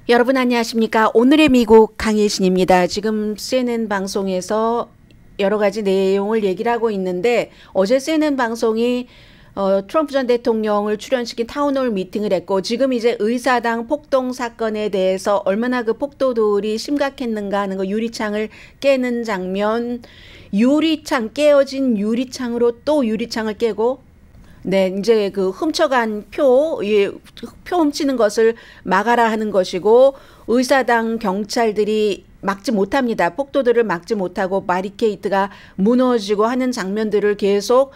여러분 안녕하십니까? 오늘의 미국 강예신입니다. 지금 CNN 방송에서 여러 가지 내용을 얘기를 하고 있는데 어제 CNN 방송이 트럼프 전 대통령을 출연시킨 타운홀 미팅을 했고 지금 이제 의사당 폭동 사건에 대해서 얼마나 그 폭도들이 심각했는가 하는 거 유리창을 깨는 장면, 깨어진 유리창으로 또 유리창을 깨고 네, 이제 그 훔쳐간 표 훔치는 것을 막아라 하는 것이고 의사당 경찰들이 막지 못합니다. 폭도들을 막지 못하고 바리케이트가 무너지고 하는 장면들을 계속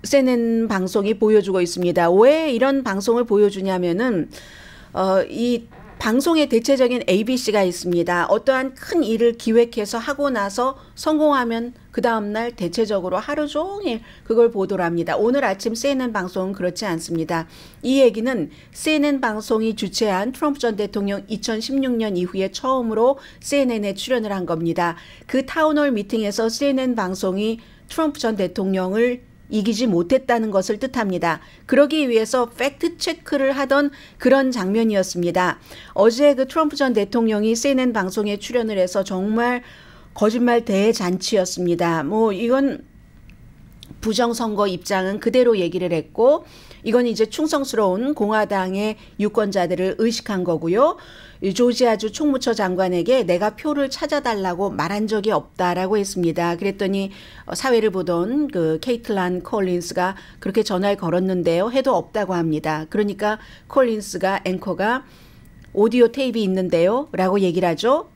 CNN 방송이 보여주고 있습니다. 왜 이런 방송을 보여주냐면은 이 방송의 대체적인 ABC가 있습니다. 어떠한 큰 일을 기획해서 하고 나서 성공하면 그 다음날 대체적으로 하루 종일 그걸 보도를 합니다. 오늘 아침 CNN 방송은 그렇지 않습니다. 이 얘기는 CNN 방송이 주최한 트럼프 전 대통령 2016년 이후에 처음으로 CNN에 출연을 한 겁니다. 그 타운홀 미팅에서 CNN 방송이 트럼프 전 대통령을 이기지 못했다는 것을 뜻합니다. 그러기 위해서 팩트 체크를 하던 그런 장면이었습니다. 어제 그 트럼프 전 대통령이 CNN 방송에 출연을 해서 정말 거짓말 대잔치였습니다. 뭐 이건 부정선거 입장은 그대로 얘기를 했고 이건 이제 충성스러운 공화당의 유권자들을 의식한 거고요. 조지아주 총무처 장관에게 내가 표를 찾아달라고 말한 적이 없다라고 했습니다. 그랬더니 사회를 보던 그 케이틀란 콜린스가 그렇게 전화를 걸었는데요. 해도 없다고 합니다. 그러니까 콜린스가 앵커가 오디오 테이프 있는데요 라고 얘기를 하죠.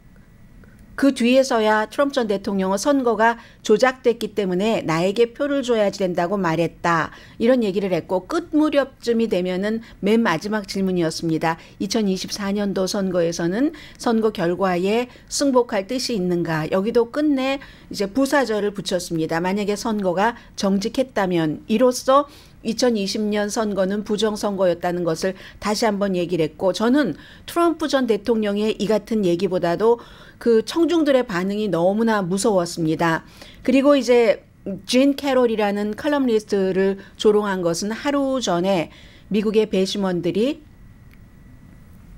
그 뒤에서야 트럼프 전 대통령은 선거가 조작됐기 때문에 나에게 표를 줘야 된다고 말했다. 이런 얘기를 했고 끝 무렵쯤이 되면은 맨 마지막 질문이었습니다. 2024년도 선거에서는 선거 결과에 승복할 뜻이 있는가. 여기도 끝내 이제 부사절을 붙였습니다. 만약에 선거가 정직했다면 이로써 2020년 선거는 부정선거였다는 것을 다시 한번 얘기를 했고 저는 트럼프 전 대통령의 이 같은 얘기보다도 그 청중들의 반응이 너무나 무서웠습니다. 그리고 이제 진 캐롤이라는 칼럼니스트를 조롱한 것은 하루 전에 미국의 배심원들이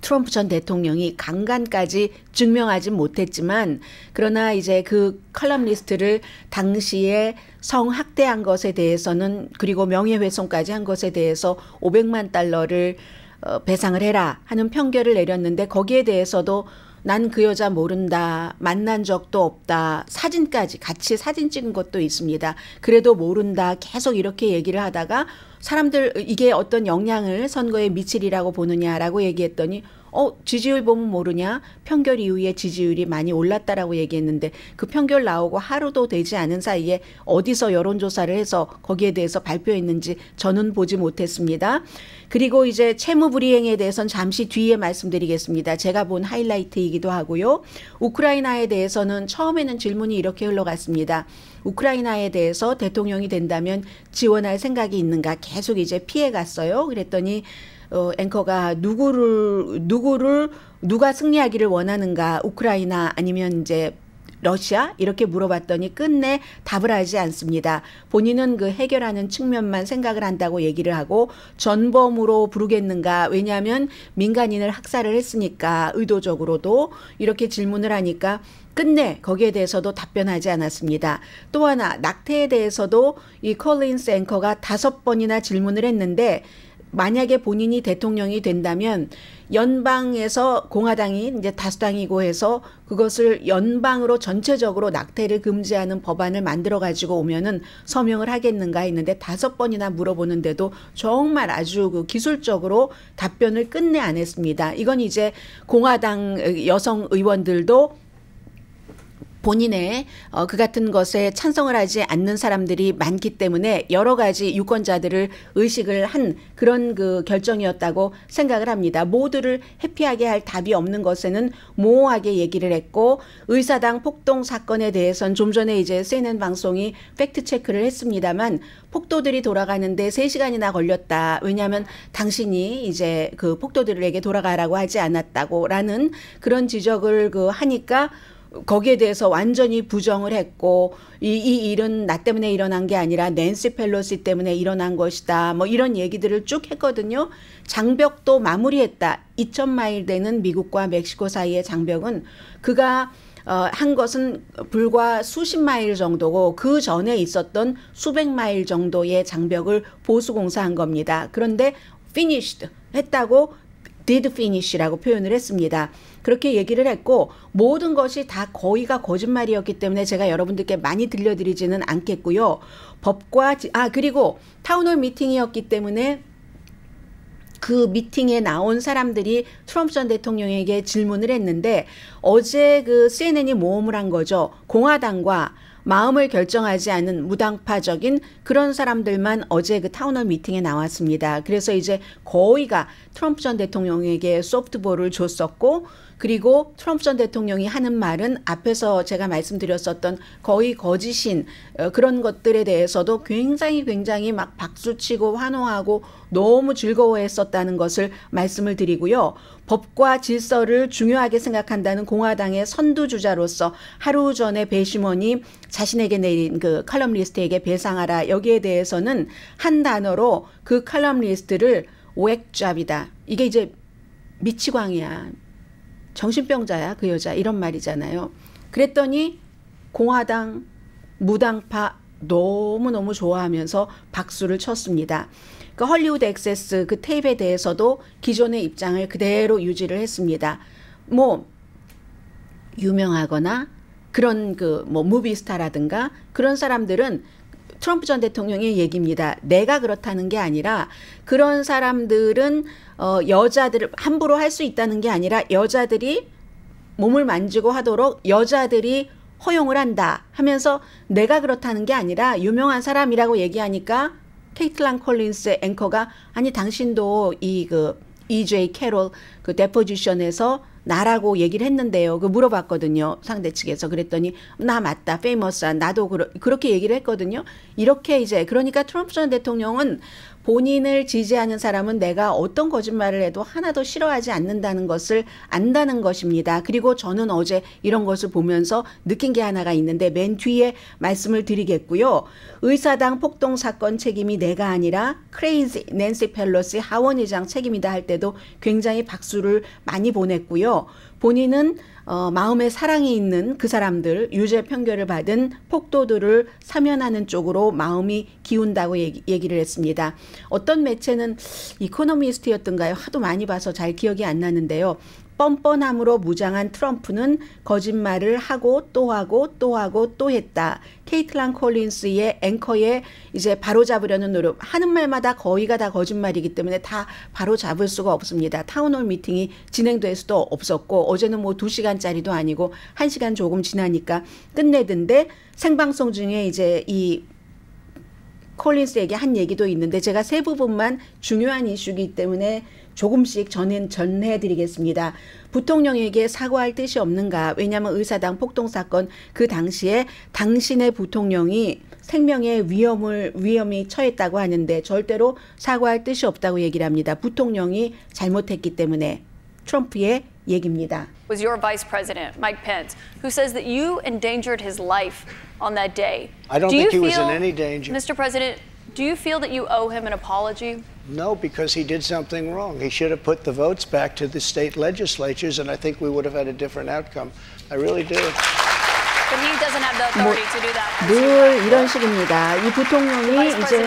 트럼프 전 대통령이 강간까지 증명하지 못했지만 그러나 이제 그 컬럼니스트를 당시에 성학대한 것에 대해서는 그리고 명예훼손까지 한 것에 대해서 500만 달러를 배상을 해라 하는 판결을 내렸는데 거기에 대해서도 난 그 여자 모른다. 만난 적도 없다. 사진까지 같이 사진 찍은 것도 있습니다. 그래도 모른다. 계속 이렇게 얘기를 하다가 사람들 이게 어떤 영향을 선거에 미치리라고 보느냐라고 얘기했더니 지지율 보면 모르냐? 판결 이후에 지지율이 많이 올랐다라고 얘기했는데 그 판결 나오고 하루도 되지 않은 사이에 어디서 여론조사를 해서 거기에 대해서 발표했는지 저는 보지 못했습니다. 그리고 이제 채무불이행에 대해서는 잠시 뒤에 말씀드리겠습니다. 제가 본 하이라이트이기도 하고요. 우크라이나에 대해서는 처음에는 질문이 이렇게 흘러갔습니다. 우크라이나에 대해서 대통령이 된다면 지원할 생각이 있는가? 계속 이제 피해갔어요. 그랬더니 앵커가 누가 승리하기를 원하는가? 우크라이나 아니면 이제 러시아? 이렇게 물어봤더니 끝내 답을 하지 않습니다. 본인은 그 해결하는 측면만 생각을 한다고 얘기를 하고 전범으로 부르겠는가? 왜냐하면 민간인을 학살을 했으니까 의도적으로도 이렇게 질문을 하니까 끝내 거기에 대해서도 답변하지 않았습니다. 또 하나 낙태에 대해서도 이 콜린스 앵커가 5번이나 질문을 했는데 만약에 본인이 대통령이 된다면 연방에서 공화당이 이제 다수당이고 해서 그것을 연방으로 전체적으로 낙태를 금지하는 법안을 만들어 가지고 오면은 서명을 하겠는가 했는데 5번이나 물어보는데도 정말 아주 그 기술적으로 답변을 끝내 안 했습니다. 이건 이제 공화당 여성 의원들도 본인의 그 같은 것에 찬성을 하지 않는 사람들이 많기 때문에 여러 가지 유권자들을 의식을 한 그런 그 결정이었다고 생각을 합니다. 모두를 해피하게 할 답이 없는 것에는 모호하게 얘기를 했고 의사당 폭동 사건에 대해서는 좀 전에 이제 CNN 방송이 팩트 체크를 했습니다만 폭도들이 돌아가는데 3시간이나 걸렸다. 왜냐하면 당신이 이제 그 폭도들에게 돌아가라고 하지 않았다고라는 그런 지적을 하니까 거기에 대해서 완전히 부정을 했고 이 일은 나 때문에 일어난 게 아니라 낸시 펠로시 때문에 일어난 것이다. 뭐 이런 얘기들을 쭉 했거든요. 장벽도 마무리했다. 2,000마일 되는 미국과 멕시코 사이의 장벽은 그가 한 것은 불과 수십 마일 정도고 그 전에 있었던 수백 마일 정도의 장벽을 보수공사한 겁니다. 그런데 finished 했다고 did finish라고 표현을 했습니다. 그렇게 얘기를 했고 모든 것이 다 거의가 거짓말이었기 때문에 제가 여러분들께 많이 들려드리지는 않겠고요. 법과 그리고 타운홀 미팅이었기 때문에 그 미팅에 나온 사람들이 트럼프 전 대통령에게 질문을 했는데 어제 그 CNN이 모험을 한 거죠. 공화당과 마음을 결정하지 않은 무당파적인 그런 사람들만 어제 그 타운홀 미팅에 나왔습니다. 그래서 이제 거의가 트럼프 전 대통령에게 소프트볼을 줬었고 그리고 트럼프 전 대통령이 하는 말은 앞에서 제가 말씀드렸었던 거의 거짓인 그런 것들에 대해서도 굉장히 막 박수치고 환호하고 너무 즐거워했었다는 것을 말씀을 드리고요. 법과 질서를 중요하게 생각한다는 공화당의 선두주자로서 하루 전에 배심원이 자신에게 내린 그 칼럼니스트에게 배상하라 여기에 대해서는 한 단어로 그 칼럼니스트를 웩잡이다. 이게 이제 미치광이야. 정신병자야 그 여자 이런 말이잖아요. 그랬더니 공화당 무당파 너무너무 좋아하면서 박수를 쳤습니다. 그 헐리우드 액세스 그 테이프에 대해서도 기존의 입장을 그대로 유지를 했습니다. 뭐 유명하거나 그런 그 뭐 무비스타라든가 그런 사람들은 트럼프 전 대통령의 얘기입니다. 내가 그렇다는 게 아니라 그런 사람들은 여자들을 함부로 할 수 있다는 게 아니라 여자들이 몸을 만지고 하도록 여자들이 허용을 한다 하면서 내가 그렇다는 게 아니라 유명한 사람이라고 얘기하니까 케이틀란 콜린스 앵커가 아니 당신도 이 그 EJ 캐롤 그 데포지션에서 나라고 얘기를 했는데요. 그 물어봤거든요. 상대 측에서. 그랬더니 나 맞다. 페이머스한 나도 그렇게 얘기를 했거든요. 이렇게 이제 그러니까 트럼프 전 대통령은 본인을 지지하는 사람은 내가 어떤 거짓말을 해도 하나도 싫어하지 않는다는 것을 안다는 것입니다. 그리고 저는 어제 이런 것을 보면서 느낀 게 하나가 있는데 맨 뒤에 말씀을 드리겠고요. 의사당 폭동 사건 책임이 내가 아니라 크레이지 낸시 펠로시 하원 의장 책임이다 할 때도 굉장히 박수를 많이 보냈고요. 본인은 마음에 사랑이 있는 그 사람들 유죄 판결을 받은 폭도들을 사면하는 쪽으로 마음이 기운다고 얘기를 했습니다. 어떤 매체는 이코노미스트였던가요? 하도 많이 봐서 잘 기억이 안 나는데요. 뻔뻔함으로 무장한 트럼프는 거짓말을 하고 또 하고 또 하고 또 했다. 케이틀란 콜린스의 앵커에 이제 바로잡으려는 노력 하는 말마다 거의가 다 거짓말이기 때문에 다 바로잡을 수가 없습니다. 타운홀 미팅이 진행될 수도 없었고 어제는 뭐 2시간짜리도 아니고 1시간 조금 지나니까 끝내던데 생방송 중에 이제 이 콜린스에게 한 얘기도 있는데 제가 세 부분만 중요한 이슈이기 때문에 조금씩 전해드리겠습니다. 부통령에게 사과할 뜻이 없는가? 왜냐하면 의사당 폭동 사건 그 당시에 당신의 부통령이 생명의 위험이 처했다고 하는데 절대로 사과할 뜻이 없다고 얘기를 합니다. 부통령이 잘못했기 때문에 트럼프의 얘기입니다. Was your vice president, Mike Pence, who says that you endangered his life on that day. I don't think he was in any danger. Mr. President, do you feel that you owe him an apology? No, because he did something wrong. He should have put the votes back to the state legislatures, and I think we would have had a different outcome. I really do. But he doesn't have the authority to do that. 늘 이런 식입니다. 이 부통령이 이제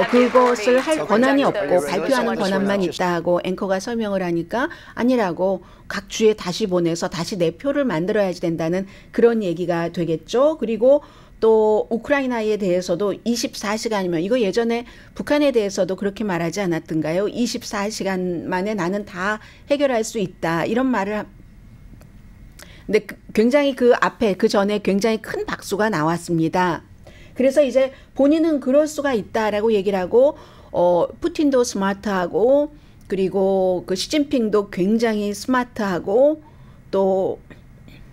그것을 할 권한이 없고 발표하는 권한만 있다고 앵커가 설명을 하니까 아니라고 각 주에 다시 보내서 다시 내 표를 만들어야지 된다는 그런 얘기가 되겠죠. 그리고 또 우크라이나에 대해서도 24시간이면 이거 예전에 북한에 대해서도 그렇게 말하지 않았던가요? 24시간 만에 나는 다 해결할 수 있다. 이런 말을 근데 굉장히 그 앞에 그 전에 굉장히 큰 박수가 나왔습니다. 그래서 이제 본인은 그럴 수가 있다라고 얘기를 하고 푸틴도 스마트하고 그리고 그 시진핑도 굉장히 스마트하고 또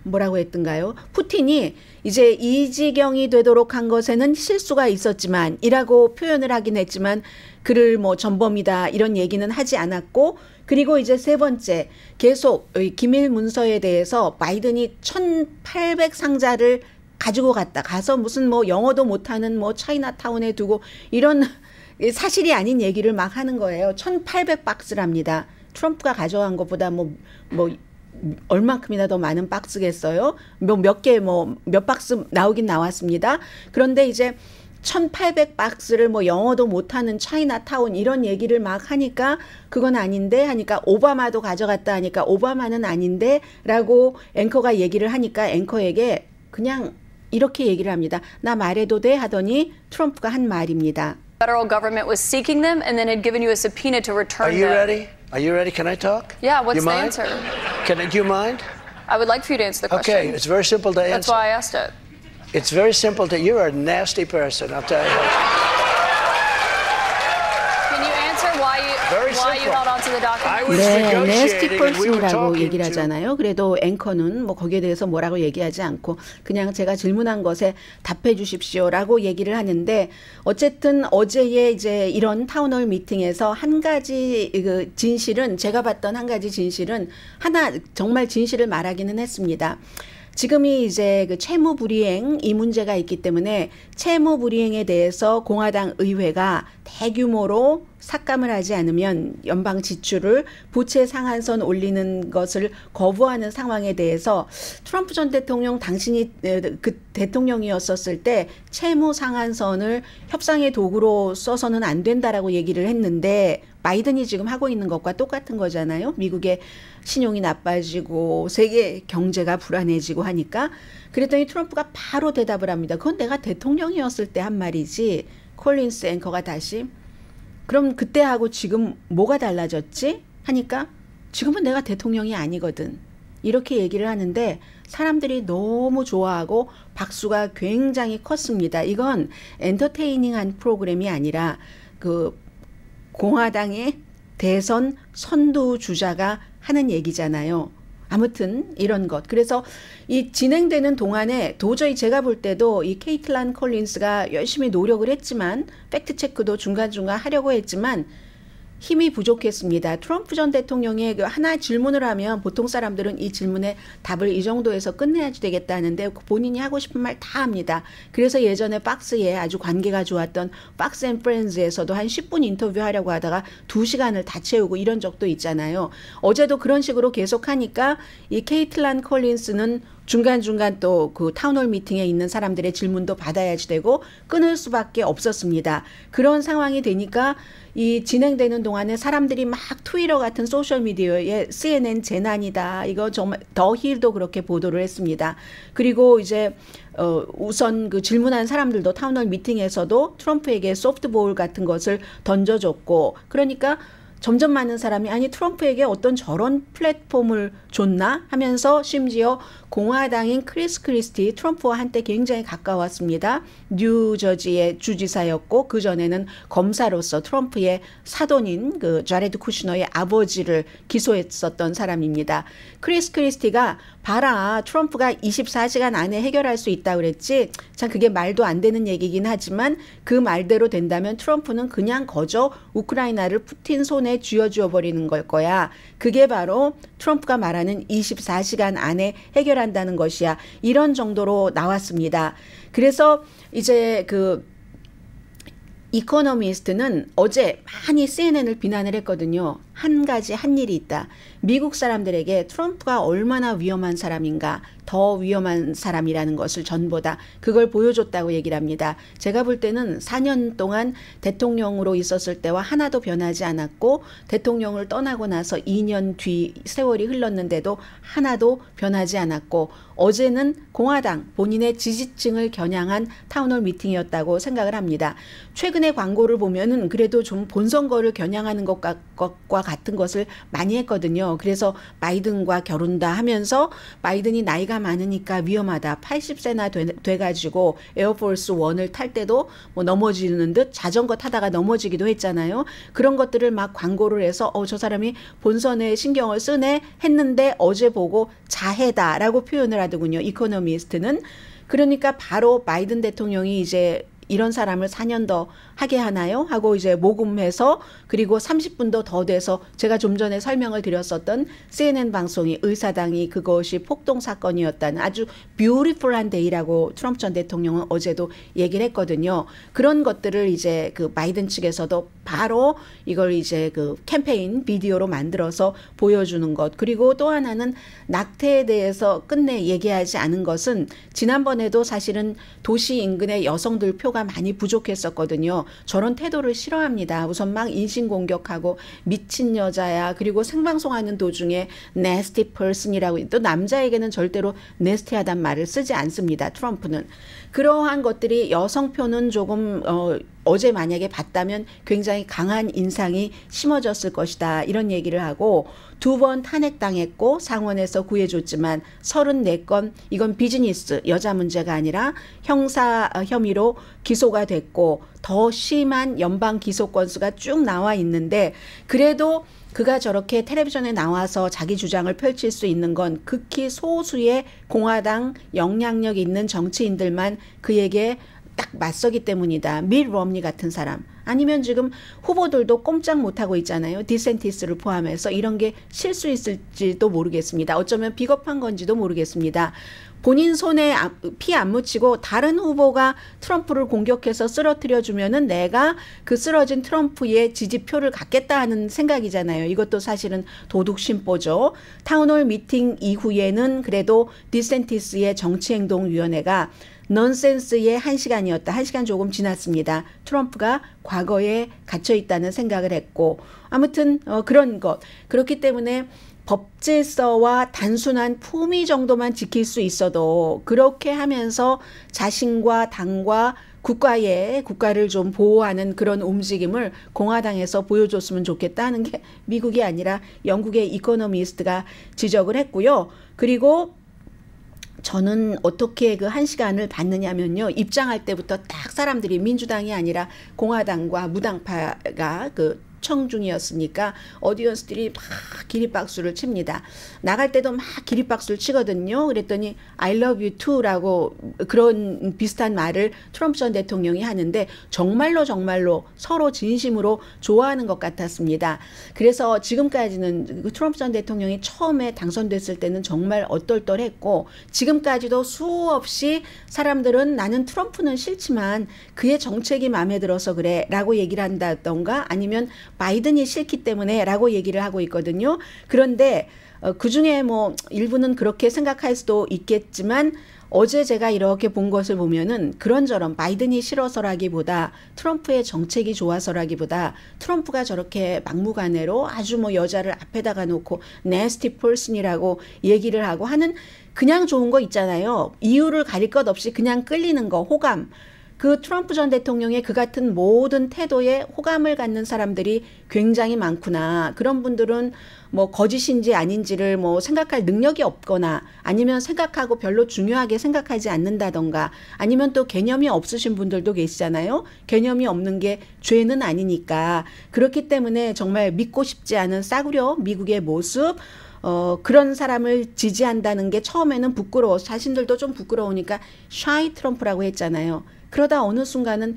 뭐라고 했던가요? 푸틴이 이제 이 지경이 되도록 한 것에는 실수가 있었지만 이라고 표현을 하긴 했지만 그를 뭐 전범이다 이런 얘기는 하지 않았고, 그리고 이제 세 번째 계속 기밀 문서에 대해서 바이든이 1,800 상자를 가지고 가서 무슨 뭐 영어도 못하는 뭐 차이나타운에 두고 이런 사실이 아닌 얘기를 막 하는 거예요. 1,800 박스랍니다. 트럼프가 가져간 것보다 뭐 얼만큼이나 더 많은 박스겠어요? 몇 박스 나오긴 나왔습니다. 그런데 이제 1,800 박스를 뭐 영어도 못하는 차이나타운 이런 얘기를 막 하니까 그건 아닌데 하니까 오바마도 가져갔다 하니까 오바마는 아닌데 라고 앵커가 얘기를 하니까 앵커에게 그냥 이렇게 얘기를 합니다. 나 말해도 돼? 하더니 트럼프가 한 말입니다. Federal government was seeking them and then had given you a subpoena to return Are you them. ready? Are you ready? Can I talk? Yeah, what's you the mind? answer? Do you mind? I would like for you to answer the question. Okay, it's very simple to That's answer. why I asked it. It's very simple to. You're a nasty person, I'll tell you. Can you answer why you simple. held on to the document? I was 네, 네스티 negotiating and we were 펄슨이라고 talking 얘기를 to. 하잖아요. 그래도 앵커는 뭐 거기에 대해서 뭐라고 얘기하지 않고 그냥 제가 질문한 것에 답해 주십시오라고 얘기를 하는데, 어쨌든 어제의 이제 이런 타운홀 미팅에서 한 가지 그 진실은, 제가 봤던 한 가지 진실은 하나 정말 진실을 말하기는 했습니다. 지금이 이제 그 채무 불이행 이 문제가 있기 때문에 채무 불이행에 대해서 공화당 의회가 대규모로 삭감을 하지 않으면 연방 지출을 부채 상한선 올리는 것을 거부하는 상황에 대해서 트럼프 전 대통령 당신이 그 대통령이었었을 때 채무 상한선을 협상의 도구로 써서는 안 된다라고 얘기를 했는데 바이든이 지금 하고 있는 것과 똑같은 거잖아요. 미국의 신용이 나빠지고 세계 경제가 불안해지고 하니까. 그랬더니 트럼프가 바로 대답을 합니다. 그건 내가 대통령이었을 때 한 말이지. 콜린스 앵커가 다시 그럼 그때하고 지금 뭐가 달라졌지? 하니까 지금은 내가 대통령이 아니거든. 이렇게 얘기를 하는데 사람들이 너무 좋아하고 박수가 굉장히 컸습니다. 이건 엔터테이닝한 프로그램이 아니라 그 공화당의 대선 선두 주자가 하는 얘기잖아요. 아무튼 이런 것. 그래서 이 진행되는 동안에 도저히 제가 볼 때도 이 케이틀란 콜린스가 열심히 노력을 했지만 팩트체크도 중간중간 하려고 했지만 힘이 부족했습니다. 트럼프 전 대통령의 그 하나 질문을 하면 보통 사람들은 이 질문에 답을 이 정도에서 끝내야 되겠다 하는데 본인이 하고 싶은 말 다 합니다. 그래서 예전에 박스에 아주 관계가 좋았던 박스 앤 프렌즈에서도 한 10분 인터뷰하려고 하다가 2시간을 다 채우고 이런 적도 있잖아요. 어제도 그런 식으로 계속하니까 이 케이틀란 콜린스는 중간중간 또 그 타운홀 미팅에 있는 사람들의 질문도 받아야지 되고 끊을 수밖에 없었습니다. 그런 상황이 되니까 이 진행되는 동안에 사람들이 막 트위터 같은 소셜미디어에 CNN 재난이다. 이거 정말 더 힐도 그렇게 보도를 했습니다. 그리고 이제 우선 그 질문한 사람들도 타운홀 미팅에서도 트럼프에게 소프트볼 같은 것을 던져줬고, 그러니까 점점 많은 사람이 아니 트럼프에게 어떤 저런 플랫폼을 줬나 하면서 심지어 공화당인 크리스 크리스티, 트럼프와 한때 굉장히 가까웠습니다. 뉴저지의 주지사였고 그전에는 검사로서 트럼프의 사돈인 그 자레드 쿠시너의 아버지를 기소했었던 사람입니다. 크리스 크리스티가 봐라, 트럼프가 24시간 안에 해결할 수 있다고 그랬지. 참 그게 말도 안 되는 얘기긴 하지만 그 말대로 된다면 트럼프는 그냥 거저 우크라이나를 푸틴 손에 쥐어주어 버리는 걸 거야. 그게 바로 트럼프가 말하는 24시간 안에 해결한다는 것이야. 이런 정도로 나왔습니다. 그래서 이제 그 이코노미스트는 어제 많이 CNN을 비난을 했거든요. 한 가지 한 일이 있다. 미국 사람들에게 트럼프가 얼마나 위험한 사람인가, 더 위험한 사람이라는 것을 전보다 그걸 보여줬다고 얘기를 합니다. 제가 볼 때는 4년 동안 대통령으로 있었을 때와 하나도 변하지 않았고 대통령을 떠나고 나서 2년 뒤 세월이 흘렀는데도 하나도 변하지 않았고 어제는 공화당 본인의 지지층을 겨냥한 타운홀 미팅이었다고 생각을 합니다. 최근의 광고를 보면은 그래도 좀 본선거를 겨냥하는 것과 같은 것을 많이 했거든요. 그래서 바이든과 결혼다 하면서 바이든이 나이가 많으니까 위험하다. 80세나 돼가지고 에어포스 1을 탈 때도 뭐 넘어지는 듯 자전거 타다가 넘어지기도 했잖아요. 그런 것들을 막 광고를 해서 저 사람이 본선에 신경을 쓰네 했는데 어제 보고 자해다라고 표현을 하더군요. 이코노미스트는. 그러니까 바로 바이든 대통령이 이제 이런 사람을 4년 더 하게 하나요? 하고 이제 모금해서 그리고 30분도 더 돼서 제가 좀 전에 설명을 드렸었던 CNN 방송이 의사당이 그것이 폭동 사건이었다는 아주 뷰티풀한 데이라고 트럼프 전 대통령은 어제도 얘기를 했거든요. 그런 것들을 이제 그 바이든 측에서도 바로 이걸 이제 그 캠페인 비디오로 만들어서 보여주는 것. 그리고 또 하나는 낙태에 대해서 끝내 얘기하지 않은 것은 지난번에도 사실은 도시 인근의 여성들 표가 많이 부족했었거든요. 저런 태도를 싫어합니다. 우선 막 인신공격하고 미친 여자야. 그리고 생방송하는 도중에 nasty person이라고 또 남자에게는 절대로 nasty하단 말을 쓰지 않습니다. 트럼프는. 그러한 것들이 여성표는 조금 어제 만약에 봤다면 굉장히 강한 인상이 심어졌을 것이다. 이런 얘기를 하고 2번 탄핵당했고 상원에서 구해줬지만 34건 이건 비즈니스 여자 문제가 아니라 형사 혐의로 기소가 됐고 더 심한 연방 기소 건수가 쭉 나와 있는데 그래도 그가 저렇게 텔레비전에 나와서 자기 주장을 펼칠 수 있는 건 극히 소수의 공화당 영향력 있는 정치인들만 그에게 딱 맞서기 때문이다. 밋 럼니 같은 사람. 아니면 지금 후보들도 꼼짝 못하고 있잖아요. 디센티스를 포함해서 이런 게 실수 있을지도 모르겠습니다. 어쩌면 비겁한 건지도 모르겠습니다. 본인 손에 피 안 묻히고 다른 후보가 트럼프를 공격해서 쓰러뜨려 주면은 내가 그 쓰러진 트럼프의 지지표를 갖겠다 하는 생각이잖아요. 이것도 사실은 도둑 심보죠. 타운홀 미팅 이후에는 그래도 디센티스의 정치행동위원회가 넌센스의 1시간이었다. 1시간 조금 지났습니다. 트럼프가 과거에 갇혀 있다는 생각을 했고 아무튼 그런 것. 그렇기 때문에 법질서와 단순한 품위 정도만 지킬 수 있어도 그렇게 하면서 자신과 당과 국가를 좀 보호하는 그런 움직임을 공화당에서 보여줬으면 좋겠다 하는 게 미국이 아니라 영국의 이코노미스트가 지적을 했고요. 그리고 저는 어떻게 그 1시간을 봤느냐면요. 입장할 때부터 딱 사람들이 민주당이 아니라 공화당과 무당파가 그 청중이었으니까 오디언스들이 막 기립박수를 칩니다. 나갈 때도 막 기립박수를 치거든요. 그랬더니 I love you too라고 그런 비슷한 말을 트럼프 전 대통령이 하는데 정말로 서로 진심으로 좋아하는 것 같았습니다. 그래서 지금까지는 트럼프 전 대통령이 처음에 당선됐을 때는 정말 얼떨떨했고 지금까지도 수없이 사람들은 나는 트럼프는 싫지만 그의 정책이 마음에 들어서 그래 라고 얘기를 한다던가 아니면 바이든이 싫기 때문에 라고 얘기를 하고 있거든요. 그런데 그중에 뭐 일부는 그렇게 생각할 수도 있겠지만 어제 제가 이렇게 본 것을 보면은 그런저런 바이든이 싫어서라기보다 트럼프의 정책이 좋아서라기보다 트럼프가 저렇게 막무가내로 아주 뭐 여자를 앞에다가 놓고 nasty person이라고 얘기를 하고 하는 그냥 좋은 거 있잖아요. 이유를 가릴 것 없이 그냥 끌리는 거, 호감. 그 트럼프 전 대통령의 그 같은 모든 태도에 호감을 갖는 사람들이 굉장히 많구나. 그런 분들은 뭐 거짓인지 아닌지를 뭐 생각할 능력이 없거나 아니면 생각하고 별로 중요하게 생각하지 않는다던가 아니면 또 개념이 없으신 분들도 계시잖아요. 개념이 없는 게 죄는 아니니까. 그렇기 때문에 정말 믿고 싶지 않은 싸구려 미국의 모습 그런 사람을 지지한다는 게 처음에는 부끄러워. 자신들도 좀 부끄러우니까 샤이 트럼프라고 했잖아요. 그러다 어느 순간은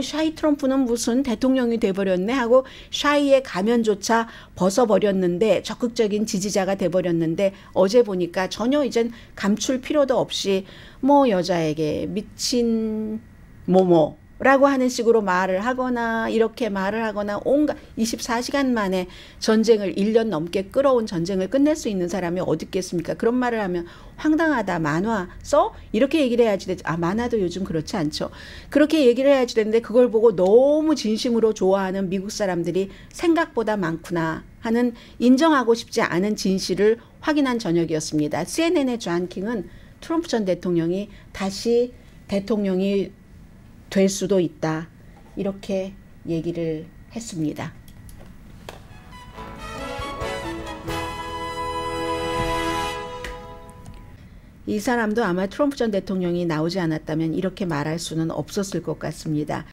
샤이 트럼프는 무슨 대통령이 돼버렸네 하고 샤이의 가면조차 벗어버렸는데 적극적인 지지자가 돼버렸는데 어제 보니까 전혀 이젠 감출 필요도 없이 뭐 여자에게 미친 뭐뭐 라고 하는 식으로 말을 하거나 이렇게 말을 하거나 온갖 24시간 만에 전쟁을 1년 넘게 끌어온 전쟁을 끝낼 수 있는 사람이 어디 있겠습니까? 그런 말을 하면 황당하다. 만화 써? 이렇게 얘기를 해야지 되지. 만화도 요즘 그렇지 않죠. 그렇게 얘기를 해야지 되는데 그걸 보고 너무 진심으로 좋아하는 미국 사람들이 생각보다 많구나 하는 인정하고 싶지 않은 진실을 확인한 저녁이었습니다. CNN의 존 킹은 트럼프 전 대통령이 다시 대통령이 될 수도 있다. 이렇게 얘기를 했습니다. 이 사람도 아마 트럼프 전 대통령이 나오지 않았다면 이렇게 말할 수는 없었을 것 같습니다.